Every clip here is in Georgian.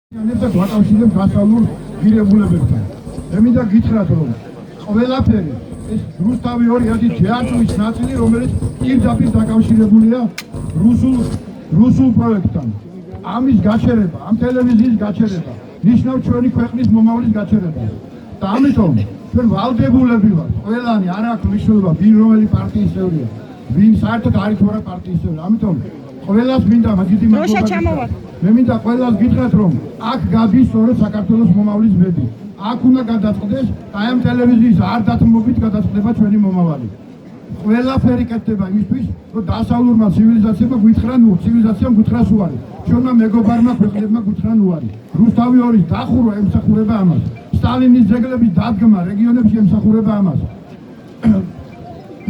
Aneta გვაკავშირებ გასავლურ ღირებულებებთან. მე მინდა გითხრათ, რომ ყველაფერი ეს რუსთავი 2000 ჯეაჭვის ნაწილი, რომელიც პირდაპირ დაკავშირებულია რუსულ პროექტთან. ამის გაჩერება, ამ ტელევიზიის გაჩერება, ნიშნავს ჩვენი ქვეყნის მომავლის გაჩერებას. და ამიტომ ჩვენ ვალდებულები ვართ, ყველანი არ აქვს მნიშვნელობა, ვინ რომელი პარტიის წევრია, ვინ საერთოდ არის თუ არა პარტიის წევრი. ამიტომ ყველას მინდა მაგითი მოგობა. მე მინდა ყველას გითხრათ, რომ აქ გადის სწორედ საქართველოს მომავლის ბედი. აქ უნდა გადაწყდეს და ამ ტელევიზიის არ დათმობით გადაწყდება ჩვენი მომავალი. ყველაფერი კეთდება იმისთვის, რომ დასავლურმა ცივილიზაციამ გითხრას უარი. ჩვენმა მეგობარმა ქვეყნებმა გითხრან უარი. რუსთავი 2-ის დახურვა ემსახურება ამას. სტალინის ძეგლების დადგმა რეგიონებში ემსახურება ამას.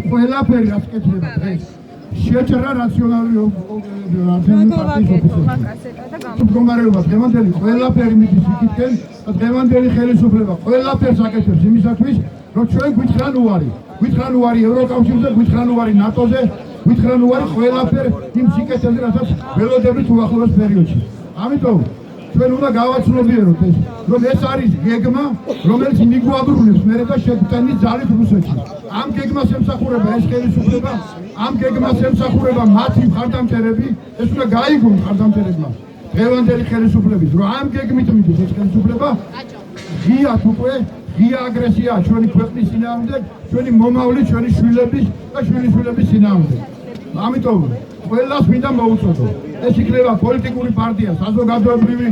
ყველაფერი რაც კეთდება დღეს შეჭრა რაციონალური მდგომარეობა დღევანდელი ყველაფერი მიდის იქითკენ და დღევანდელი ხელისუფლება ყველაფერს აკეთებს იმისათვის, რომ ჩვენ გვითხრან უარი ევროკავშირზე, გვითხრან უარი ნატოზე, გვითხრან უარი ყველაფერ იმ სიკეთეზე, რასაც ველოდებით უახლოეს პერიოდში. ამიტომ ჩვენ უნდა გავაცნობიეროთ ეს, რომ ეს არის გეგმა, რომელიც მიგვაბრუნებს მერე და შეგვტანის ძალით რუსეთში. ამ გეგმას ემსახურება ეს ხელისუფლება, ამ გეგმას ემსახურება მათი მხარდამჭერები, ეს უნდა გაიგონ მხარდამჭერებმა დღევანდელი ხელისუფლების, რომ ამ გეგმით მიდის ეს ხელისუფლება, ღიათ უკვე ღია აგრესია ჩვენი ქვეყნის წინააღმდეგ, ჩვენი მომავლის, ჩვენი შვილების და შვილიშვილების წინააღმდეგ. ამიტომ ყველას მინდა მოუწოდო. ეს იქნება პოლიტიკური პარტია, საზოგადოებრივი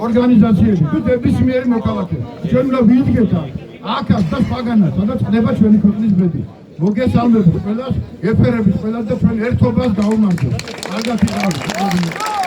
ორგანიზაციები თუ ნებისმიერი მოქალაქე. ჩვენ უნდა ვიდგეთ აქ და სხვაგანაც, სადაც ხდება ჩვენი ქვეყნის ბედი. მოგესალმებით ყველას, გეფერებით ყველას და ჩვენ ერთობას გავუმარჯვებთ. კარგად იყავით.